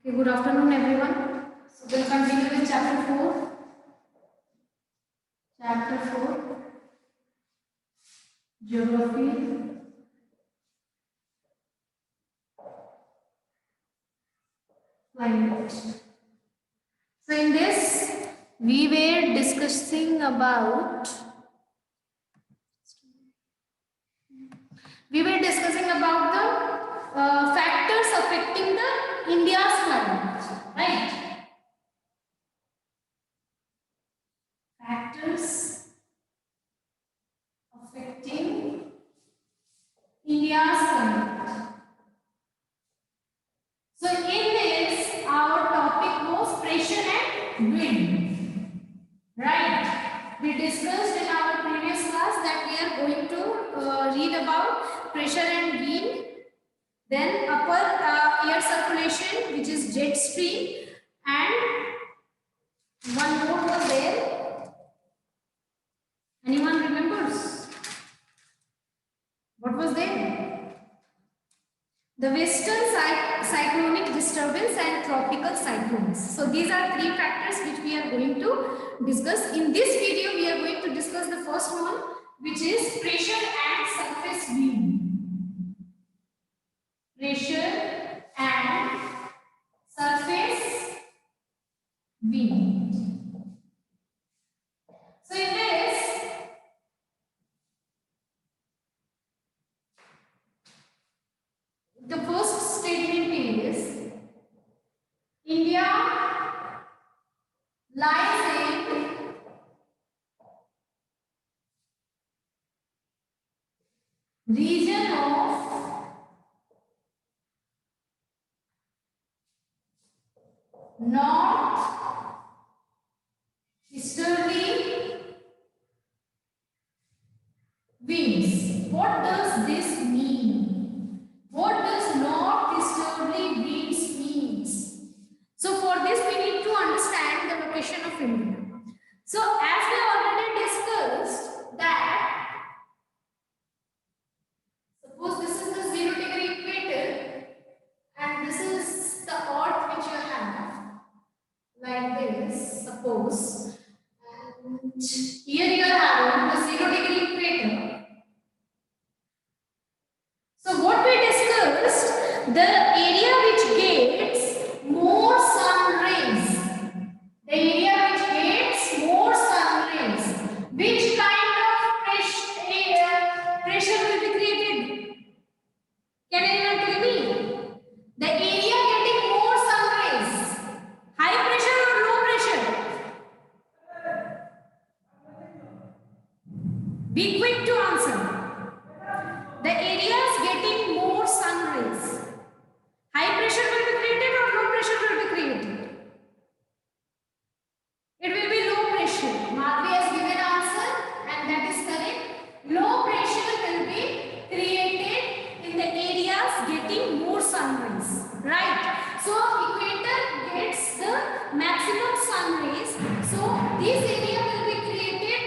Okay, good afternoon everyone. So we'll continue with chapter 4. Chapter 4, Geography, Climate. So in this, we were discussing about the factors affecting the India's climate, right? Factors affecting India's climate. So in this, our topic was pressure and wind, right? We discussed in our previous class that we are going to read about pressure and wind, then upper air circulation, which is jet stream, and one more was there. Anyone remembers? What was there? The western cyclonic disturbance and tropical cyclones. So these are three factors which we are going to discuss. In this video, we are going to discuss the first one, which is pressure and surface wind. Pressure and surface wind. So in this, the first statement is India lies in region of north easterly winds. What does this mean? What does north-easterly winds means? So for this we need to understand the location of India. So as we already discussed that, suppose this is the 0-degree equator and this is the earth which you have, like this, suppose, and here you are having the 0-degree equator. So what we discussed, the area which gets more sun rays, the area which gets more sun rays, which kind of pressure will be created? Can anyone tell me? The area getting more sun rays, high pressure or low pressure? Be quick to answer. The areas getting more sun rays, high pressure will be created or low pressure will be created? It will be low pressure. Madhvi has given answer and that is correct. Low pressure will be created in the areas getting more sun rays, right? So equator gets the maximum sun rays. So this area will be created,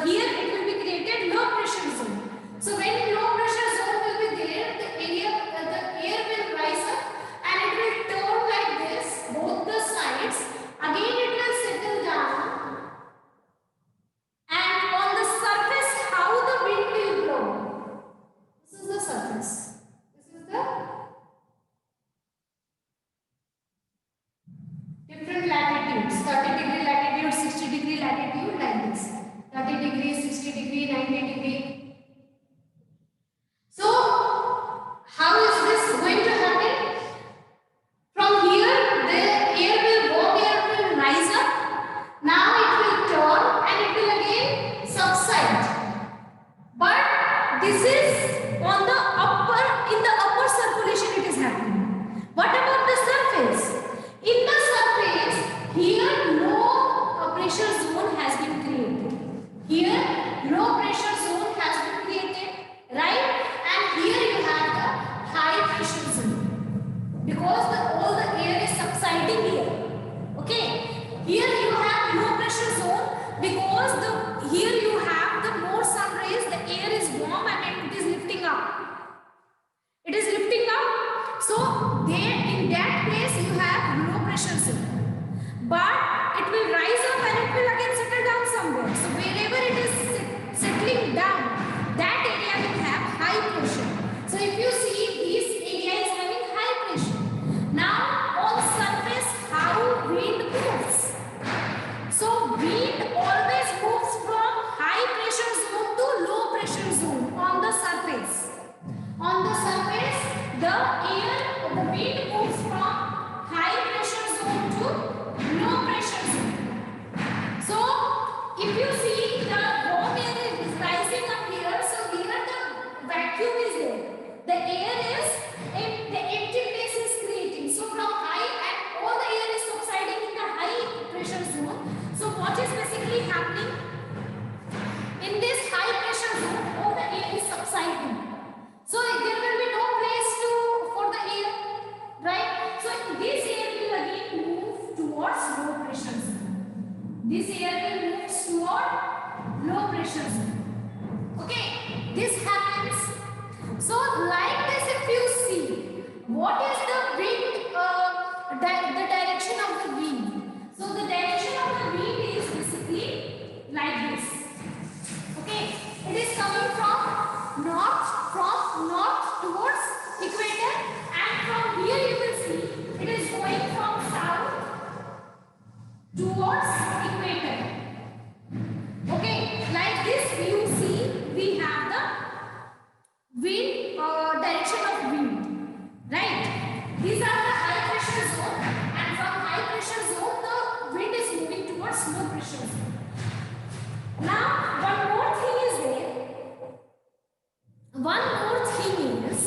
here it will be created low pressure zone. So when low pressure zone will be there, the air will rise up and it will turn like this, both the sides. Again it will settle down, and on the surface how the wind will blow. This is the surface. This is the different latitudes, 30-degree latitude, 60-degree latitude, like this. 30 degree, 60 degree, 90 degree. So, how is this going to happen? From here, the air will rise up. Now it will turn and it will again subside. But this is on the in the upper circulation it is happening. What about the surface? In the surface, here low pressure zone has been created. Here, low pressure zone has there in that place you have low pressure zone. But it will rise up and it will again settle down somewhere. So wherever it is settling down, that area will have high pressure. So if you see, this area is having high pressure. Now on surface, how wind moves? So wind always moves from high pressure zone to low pressure zone on the surface. On the surface, the wind moves from high pressure zone to low pressure zone. So if you see, the warm air is rising up here. So here the vacuum is there. The air is, the empty place is creating. So from high, and all the air is subsiding in the high pressure zone. So what is basically happening? In this high pressure zone, all the air is subsiding. So there will be no place for the air, right? So this air will again move towards low pressure zone. This air will move toward low pressure zone. Okay, this happens. So like this, if you see, what is the wind, the direction of the wind? So the direction of the wind is basically like this. Okay, it is coming from north towards equator, and from here you will see it is going from south towards equator. Okay, like this you see we have the wind, direction of wind, right? These are the high pressure zone, and from high pressure zone the wind is moving towards low pressure zone. Now one more thing is there. One more thing is,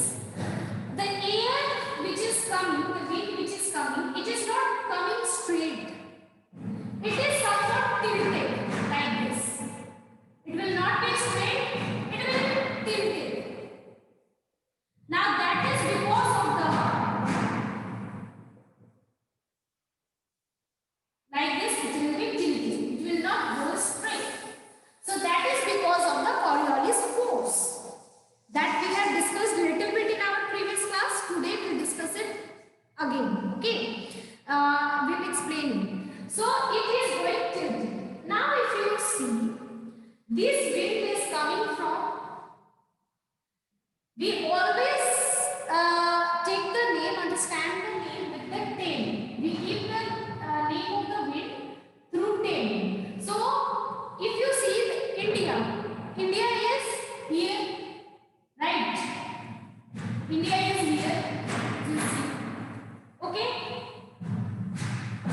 the air which is coming, the wind which is coming, it is not coming straight. It is somewhat tilted like this. It will not be straight, it will be tilted. Now that is because of the, like this, it will be tilted. It will not go straight. So that is because of the Coriolis force that we have discussed a little bit in our previous class. Today we will discuss it again. Okay, we will explain it. So it is going tilted. Now if you see, this wind is coming from, we always take the name, understand the name with the tail. We give the name of the wind through tail. So if you see India, India is here, right? India is here, you see. Okay?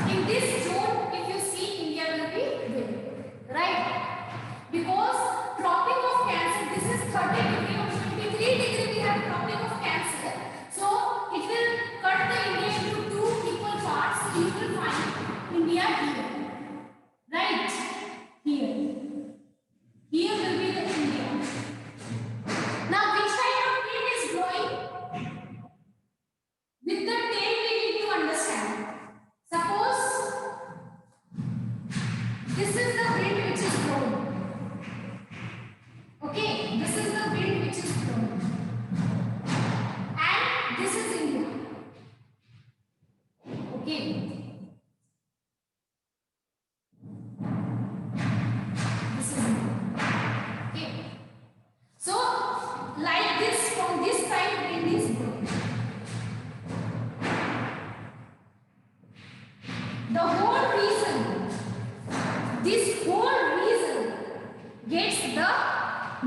In this zone, if you see, India will be there, right? Because Tropic of Cancer, this is 30 degree or 23 degree, we have Tropic of Cancer. So it will cut the India into two equal parts. So you will find India here, right? Here. Here will be the India. Now which kind of wind is blowing? With the tail we need to understand. Suppose this is the wind which is blowing. Okay, this is the wind which is blowing. And this is India. Okay. This is India. Okay. So, like this, from this side wind is blowing. The whole region, this whole region gets the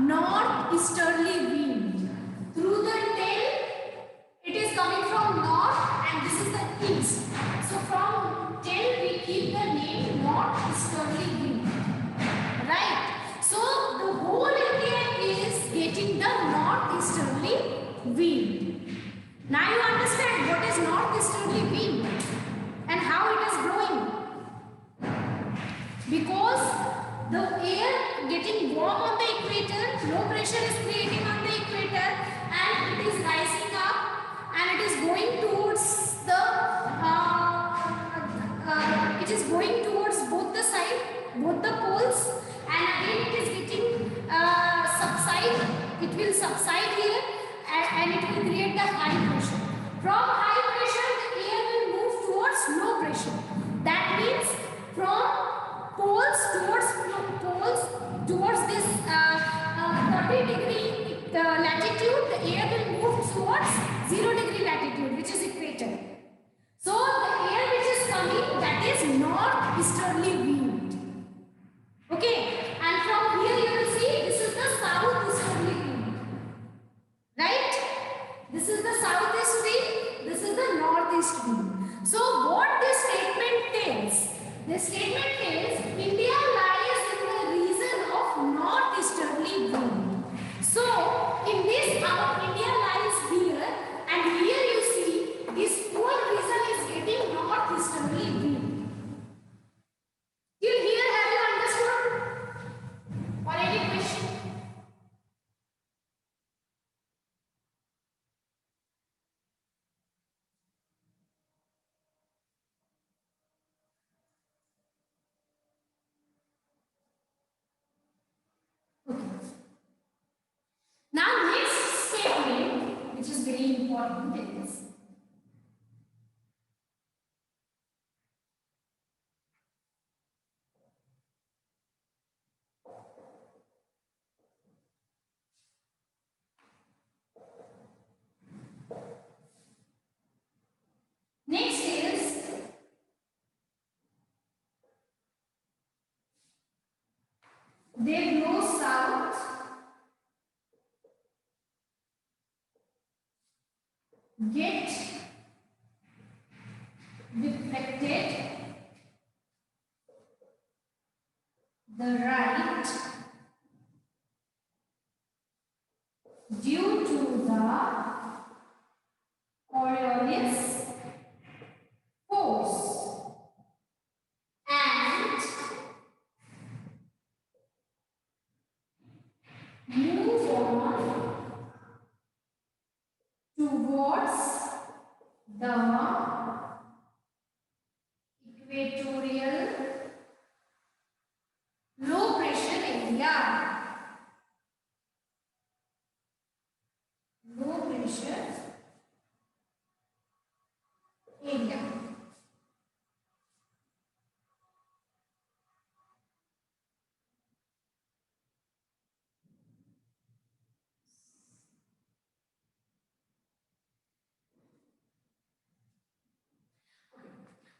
northeasterly wind. Through the tail, it is coming from north and this is the east. So from tail we keep the name northeasterly wind. Right? So the whole India is getting the northeasterly wind. Now you understand what is northeasterly wind and how it is blowing. Because the air getting warm on the equator, low pressure is creating on the equator and it is rising up and it is going towards the, it is going towards both the side, both the poles, and again it is getting subside, it will subside here and it will create the high pressure. From high pressure 0 degree latitude, which is equator. So the air which is coming, that is northeasterly wind. Okay, and from here you will see this is the southeasterly wind. Right? This is the southeast wind, this is the northeast wind. So what this statement tells? This statement tells India lies in the region of northeasterly wind. So in this our India lies here, and here you see this whole region is getting northeasterly wind. Till here have you understood? Or any question? Now next statement, which is very important, is next is they blow south, get deflected the right due to the Coriolis force, and move on towards the equatorial low pressure area. Low pressure area.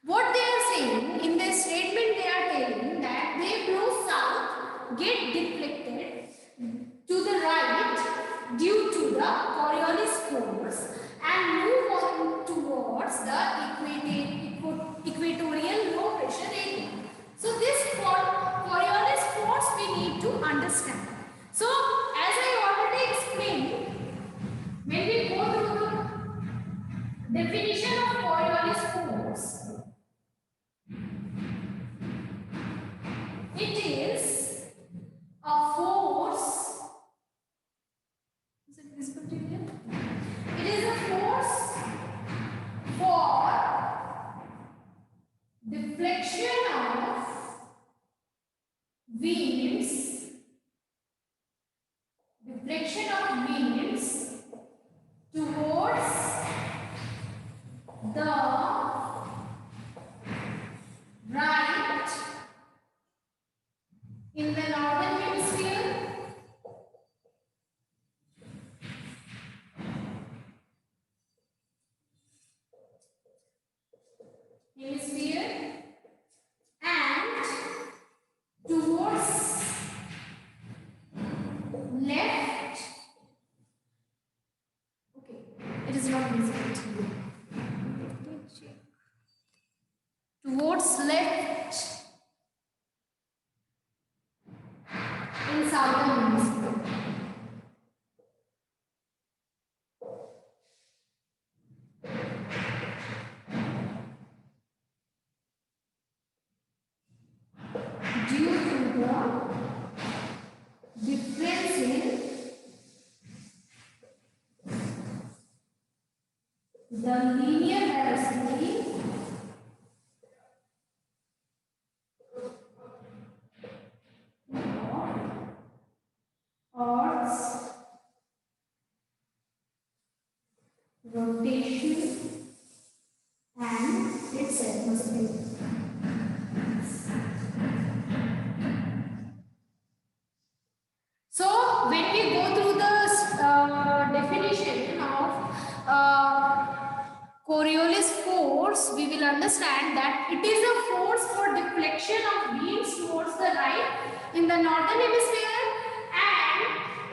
What they are saying in their statement, they are telling that they blow south, get deflected to the right due to the Coriolis force, and move on towards the equatorial low pressure area. So this Coriolis force we need to understand. So as I already explained, when we go through the definition of Coriolis force, it is a force. Is it visible to you? It is a force for deflection of winds, towards the right in the northern hemisphere, and towards left. Okay, it is not visible to you. Towards left in southern hemisphere. Due to the difference in the linear velocity of Earth's rotation and its atmosphere. So when we go through the definition of force, we will understand that it is a force for deflection of beams towards the right in the northern hemisphere, and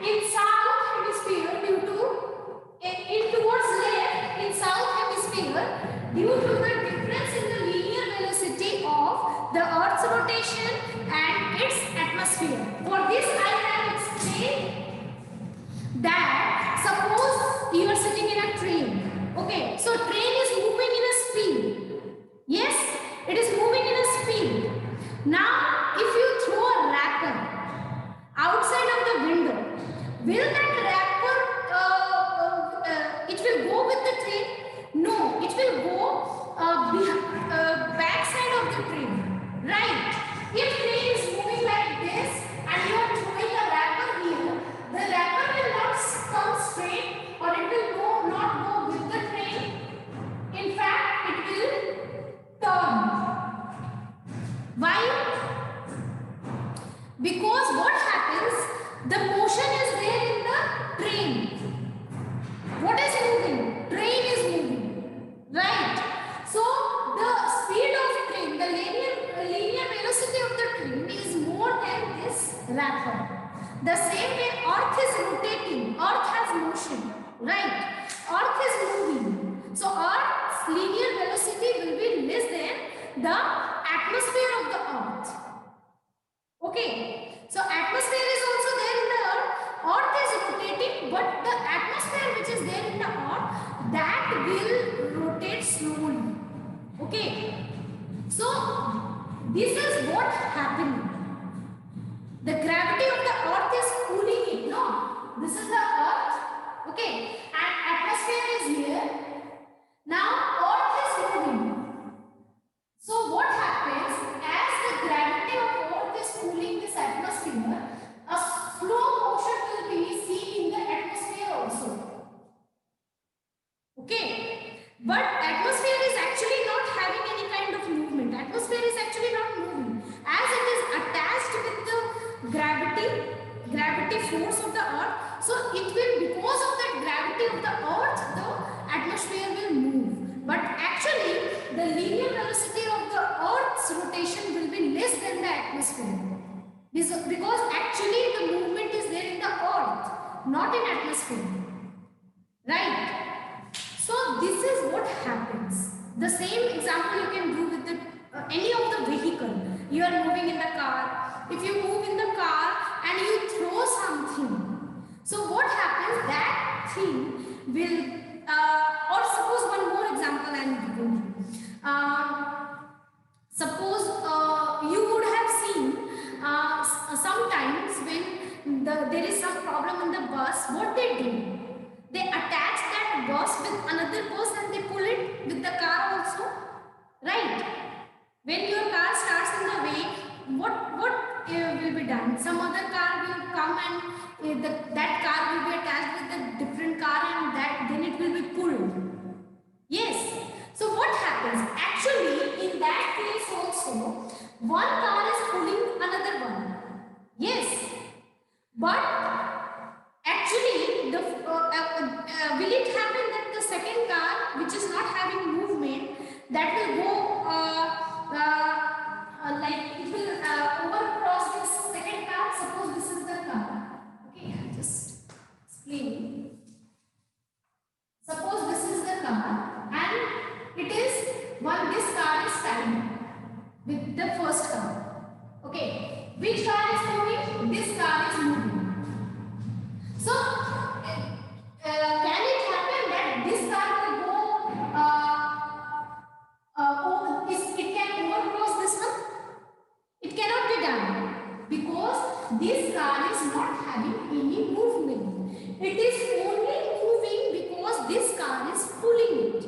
in south hemisphere due to in towards left in south hemisphere due to the difference in the linear velocity of the Earth's rotation and its atmosphere. For this I have explained that suppose you are sitting in a train. Okay, so train is moving in a speed. Yes, it is moving in a speed. Now, if you throw a wrapper outside of the window, will that wrapper it will go with the train? No, it will go back side of the train. Right? If train is moving like this and you are throwing a wrapper here, the wrapper will not come straight, or it will not go with the train. In fact, it will turn. Why? Because what happens, the motion is there in the train. What is moving? Train is moving. Right? So the speed of train, the linear velocity of the train is more than this wrapper. The same way Earth is rotating, Earth has motion, right? Earth is moving. So Earth's linear velocity will be less than the atmosphere of the Earth. Okay, so atmosphere is also there in the Earth. Earth is rotating, but the atmosphere which is there in the Earth, that will rotate slowly. Okay, so this is what happening. The gravity of the Earth is pulling it. No, this is the Earth. Okay, and atmosphere is here. Now Earth is moving. So what happens, as the gravity of Earth is pulling this atmosphere, a slow motion will be seen in the atmosphere also. Okay, but atmosphere is actually not having any kind of movement. Atmosphere is actually not moving, as it is attached with the gravity force of the Earth. So it will, because of that gravity of the Earth, the atmosphere will move. But actually the linear velocity of the Earth's rotation will be less than the atmosphere. Because actually the movement is there in the Earth, not in atmosphere. Right? So this is what happens. The same example you can do with the any of the vehicle. You are moving in the car. If you move in the car and you throw something, so what happens? That thing will, or suppose one more example I am giving you. Suppose you would have seen sometimes when there is some problem in the bus, what they do? They attach that bus with another bus and they pull it with the car also. Right? When your car starts in the way, what will be done? Some other car will come and that car will be attached with a different car, and then it will be pulled. Yes. So what happens? Actually, in that case also, one car is pulling another one. Yes. But actually, will it happen that the second car, which is not having movement, that will go like it will overcross this second car? Suppose this is the car. Okay, I'll just explain. Suppose this is the car, and it is this car is standing with the first car. Okay, which car is moving? This car is moving. So can it happen that this car will go it can overcross this one? It cannot be done, because this car is not having any movement. It is only moving because this car is pulling it.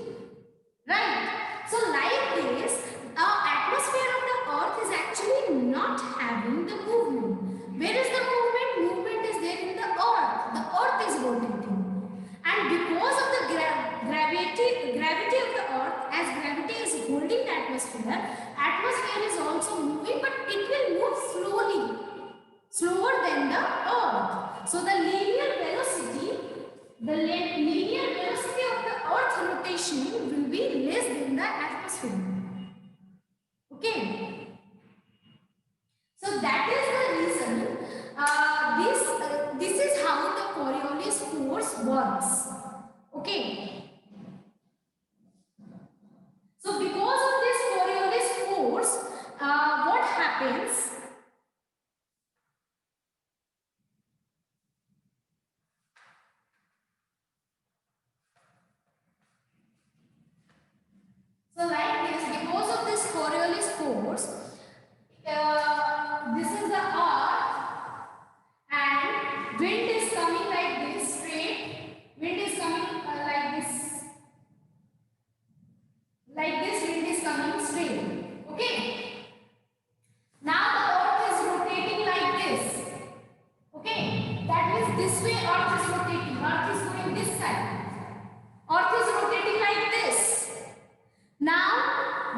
Right? So like this, our atmosphere of the Earth is actually not having the movement. Where is the movement? Movement is there in the Earth. The Earth is rotating. And because of the gravity of the Earth, as gravity is holding the atmosphere is also moving, but it will move slowly, slower than the Earth. So the linear velocity of the Earth rotation will be less than the atmosphere spin. Okay. So that is the reason this is how the Coriolis force works. Okay. So because of this Coriolis force, what happens? So like this, because of this Coriolis force, this is the earth and wind is coming like this straight. Wind is coming like this. Like this, wind is coming straight. Okay. Now the earth is rotating like this. Okay. That means this way earth is rotating. Earth is going this side. Earth is rotating like this. Now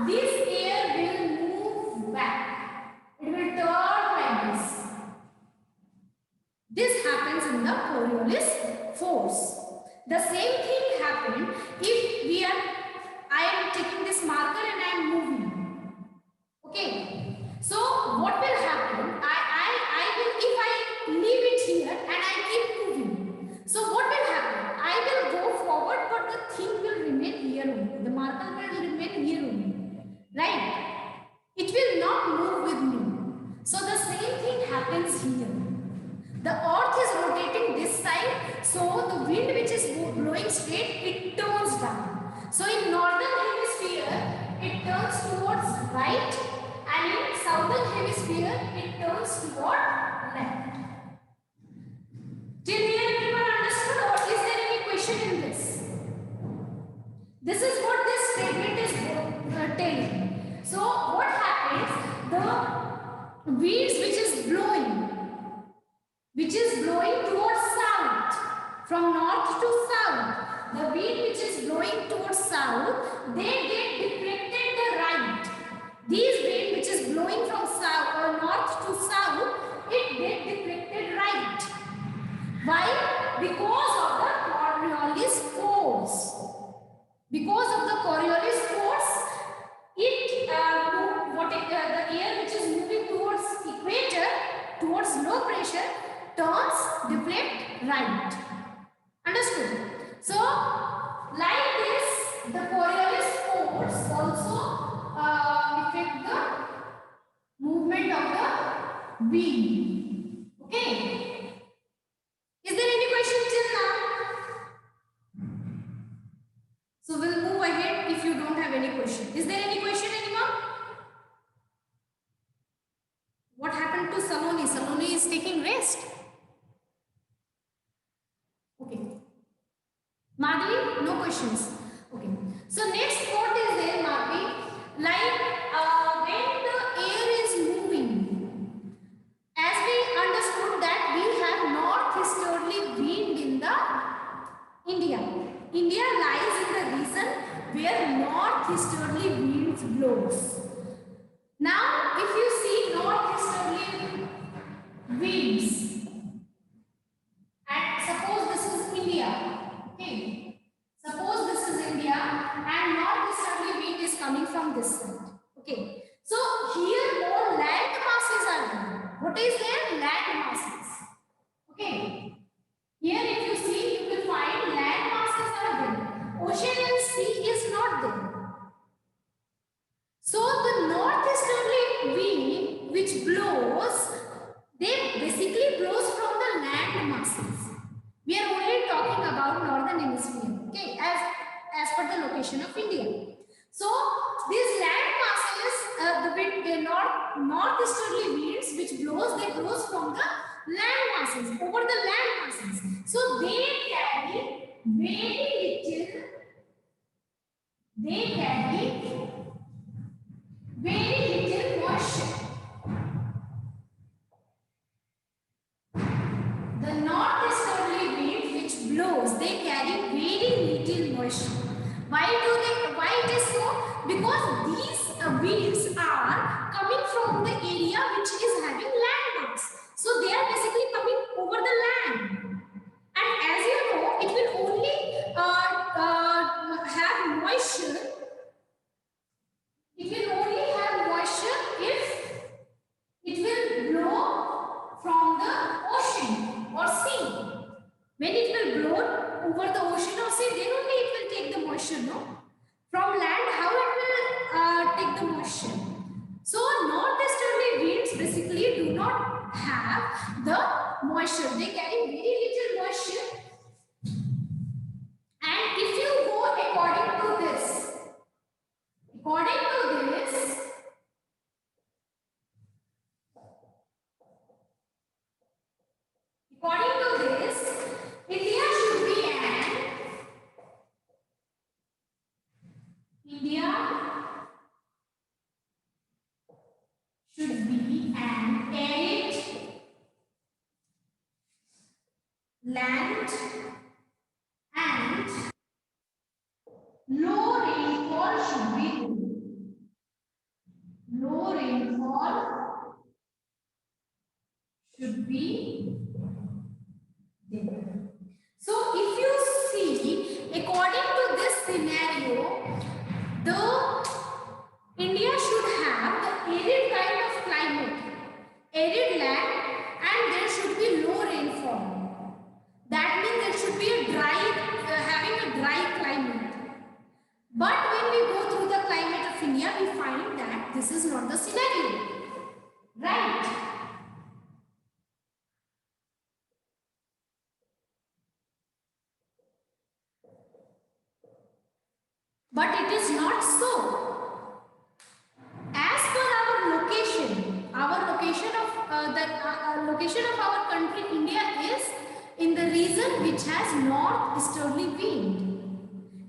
this air will move back. It will turn like this. This happens in the Coriolis force. The same thing happened if I am taking this marker and I am moving. Okay. So what will happen? I will, if I leave it here and I keep moving. So what will happen? I will go forward, but the thing will remain here only. The marker will remain here only. Right? It will not move with me. So the same thing happens here. The earth is rotating this side, so the wind which is blowing straight, it turns down. So in northern hemisphere, it turns towards right, and in southern hemisphere, it turns toward left. Till here, everyone understood, or is there any question in this? This is what this statement is telling. So what happens? The winds which is blowing towards south, from north to south. The wind which is blowing towards south, they get deflected the right. This wind which is blowing from south or north to south, it get deflected right. Why? Because of the Coriolis force. Because of the Coriolis force, the air which is moving towards equator, towards low pressure, turns deflect right. Understood? So, like this, the Coriolis force also affect the movement of the wind. Okay? Is there any question till now? So, we'll move ahead if you don't have any question. Is there any question, anyone? What happened to Saloni? Saloni is taking rest. Okay. Madhvi, no questions. Okay. So next what is there, Madhvi? Like when the air is moving, as we understood that we have northeasterly wind in the India. India lies in the region where northeasterly winds blows. Now, if you see northeasterly winds, and suppose this is India, okay? Suppose this is India, and northeasterly wind is coming from this side, okay? So here more land masses are there. What is there? Land masses, okay? Here, if you see, you will find land masses are there. Ocean and sea is not there. So the northeasterly wind which blows, they basically blows from the land masses. We are only talking about northern hemisphere, okay, as per the location of India. So these land masses, the northeasterly winds which blows, they blows from the land masses, over the land masses. So they carry very little moisture. The northeasterly wind which blows, they carry very little moisture. Why it is so? Because these winds are coming from the area which is having land mass. So they are basically coming over the land. And as you know, it will only have moisture From land, how it will take the moisture? So northeasterly winds basically do not have the moisture. They carry very little moisture. And if you go according to this, according to this, India should be an arid land and low rainfall should be there. Low rainfall should be there. So if you see, according to this scenario, the India should have the arid kind of climate, arid land, and there should be low rainfall. That means there should be a having a dry climate. But when we go through the climate of India, we find that this is not the scenario, right? But it is not so. As per our location of our country, India is in the region which has northeasterly wind.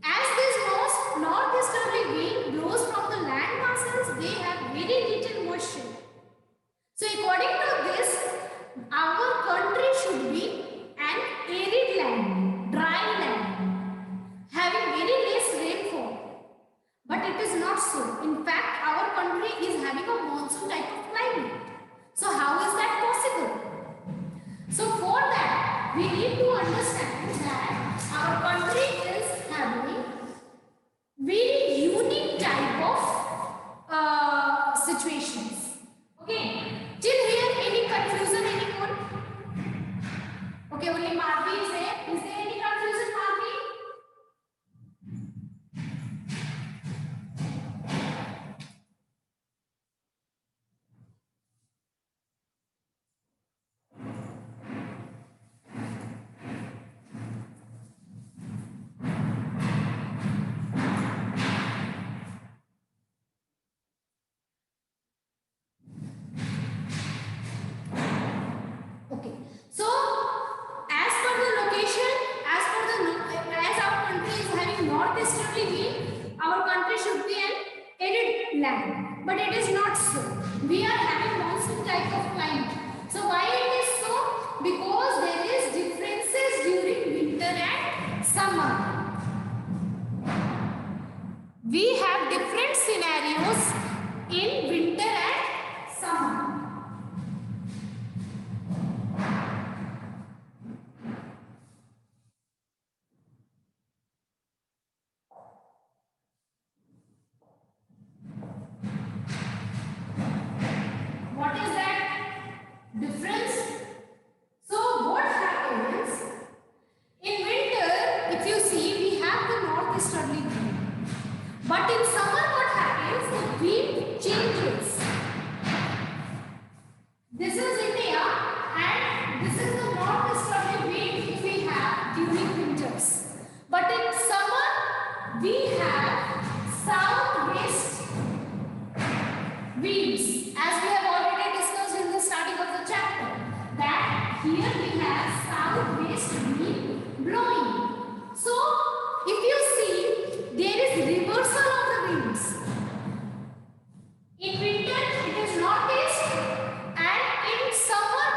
As this northeasterly wind blows from the land masses, they have very little moisture. So according to this, our country should be an arid land, dry land, having very less rainfall. But it is not so. In fact, our country is having a monsoon type of climate. So how is that possible? So for that, we need to understand that our country is having very unique type of situations. Okay. Till here, any confusion, anyone? Okay, only Madhvi is there. Is there any confusion, Madhvi? Okay. So, as per the location, as our country is having northeasterly wind, our country should be an arid land. But it is not so. We are having monsoon type of climate. So why it is so? Because there is differences during winter and summer. We have different scenarios in winter and summer. What is that difference? So what happens in winter? If you see, we have the northeasterly wind, but in summer what happens? The wind changes. This is India and this is the northeasterly wind which we have during winters, but in summer we have southwest winds, as we have already discussed in the starting of the chapter, that here we have southwest wind blowing. So if you see, there is reversal of the winds. In winter it is northeast and in summer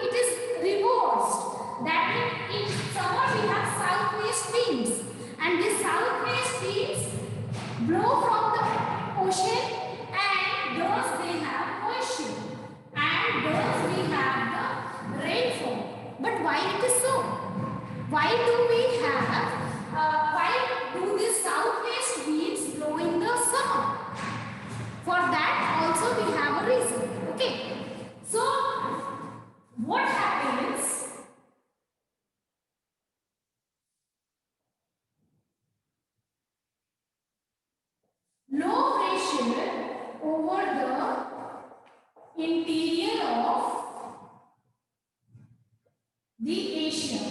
it is reversed. That means in summer we have southwest winds, and these southwest winds blow from the ocean, and thus they have moisture, and thus we have the rainfall. But why it is so? Why do we have why do these southwest winds blow in the summer? For that also we have a reason. Okay. So what happens? over the interior of the Asia.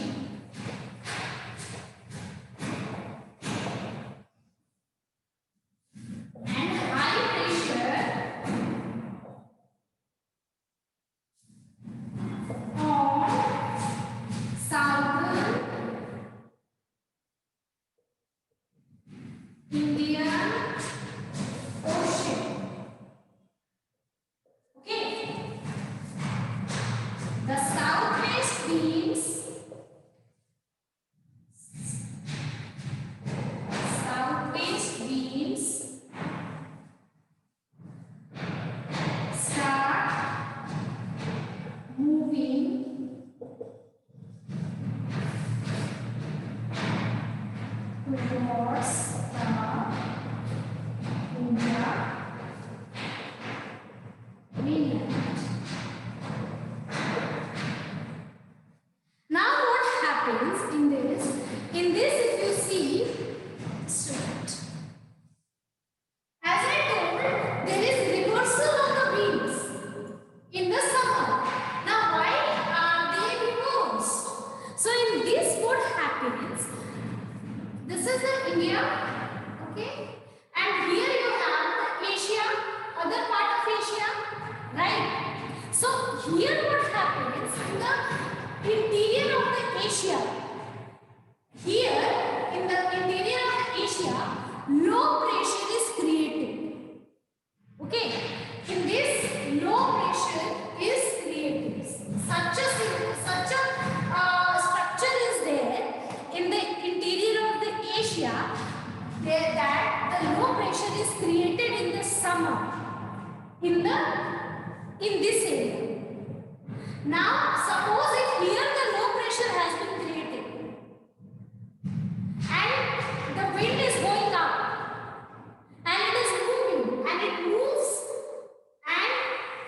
And high pressure on southern Indian Ocean. Okay. The southwest winds start moving towards the India mainland. Now what happens in this? In this, if you see, student, as I told, there is reversal of the winds in the summer. Now why are they reversed? So in this what happens, this is the India, okay, and here you have the Asia, other part of Asia, right? So here what happens in the interior of the Asia, here in the interior of the Asia, low pressure is created. Okay, in this low pressure is created. Such a structure is there in the interior of the Asia, that the low pressure is created in the summer in this area. Now suppose if here the low pressure has been created and the wind is going up and it is moving and it moves, and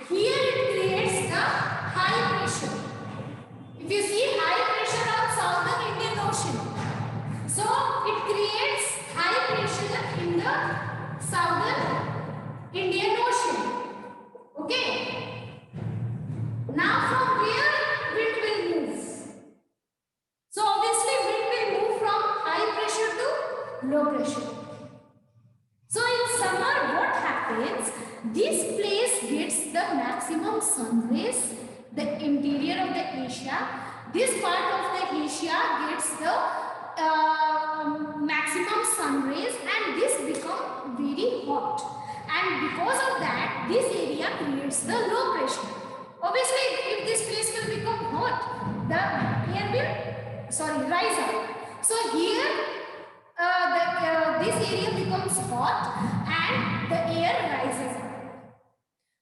here it creates the high pressure. If you see high pressure on southern Indian Ocean, so it creates high pressure in the southern Indian Ocean. Okay. Now from where wind will move? So obviously wind will move from high pressure to low pressure. So in summer what happens? This place gets the maximum sun rays, the interior of the Asia. This part of the Asia gets the maximum sun rays, and this become very hot. And because of that, this area creates the low pressure. Obviously, if this place will become hot, the air will rise up. So here this area becomes hot and the air rises up.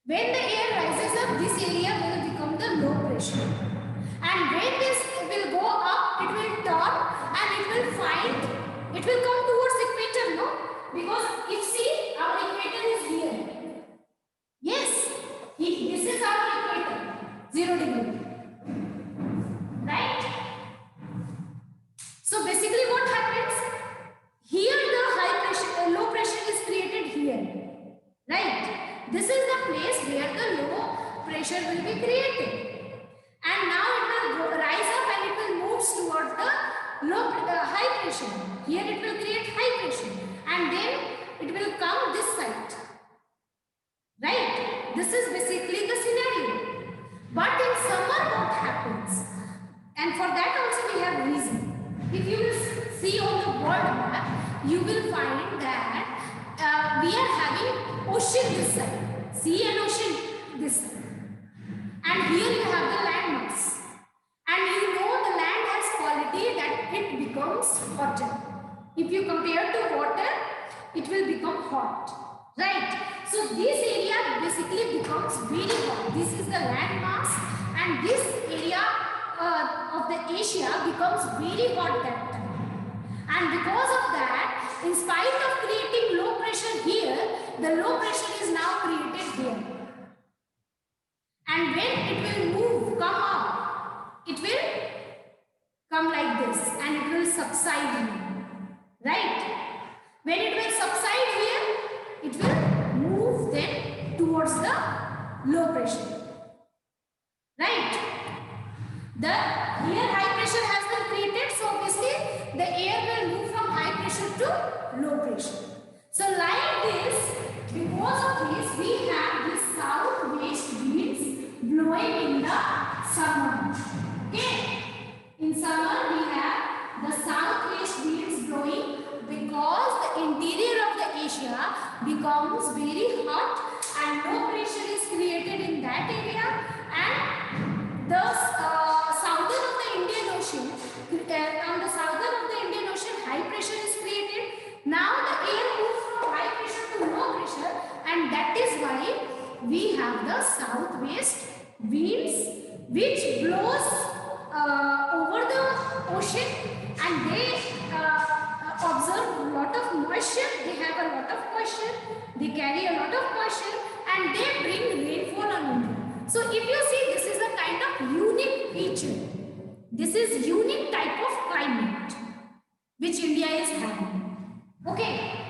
When the air rises up, this area will become the low pressure. And when this will go up, it will turn and it will come towards equator, no? Because if see, our equator is here. Yes, this is our equator, 0 degree. Right? So basically what happens? Here the low pressure is created here. Right? This is the place where the low pressure will be created. And now it will rise up and it will move towards the high pressure. Here it will create high pressure. And then it will come this side. Right? This is basically the scenario. But in summer what happens? And for that also we have reason. If you will see on the world map, you will find that we are having ocean this side. Sea and ocean this side. And here you have the land mass. And you know the land has quality that it becomes hotter. If you compare to water, it will become hot. Right? So this area basically becomes very hot. This is the land mass, and this area of the Asia becomes very hot that time. And because of that, in spite of creating low pressure here, the low pressure is now created here. And when it will move, come up, it will come like this and it will subside here. Right? When it will subside here, it will move then low pressure. Right? Here high pressure has been created, so obviously the air will move from high pressure to low pressure. So like this, because of this, we have the southwest winds blowing in the summer. Okay? In summer we have the southwest winds blowing because the interior of the Asia becomes very hot and low pressure is created in that area, and the southern of the Indian Ocean, on the southern of the Indian Ocean, high pressure is created. Now the air moves from high pressure to low pressure, and that is why we have the southwest winds which blows over the ocean, and they observe a lot of moisture. They have a lot of moisture. They carry a lot of moisture, and they bring rainfall on India. So if you see, this is a kind of unique feature. This is unique type of climate which India is having. Okay.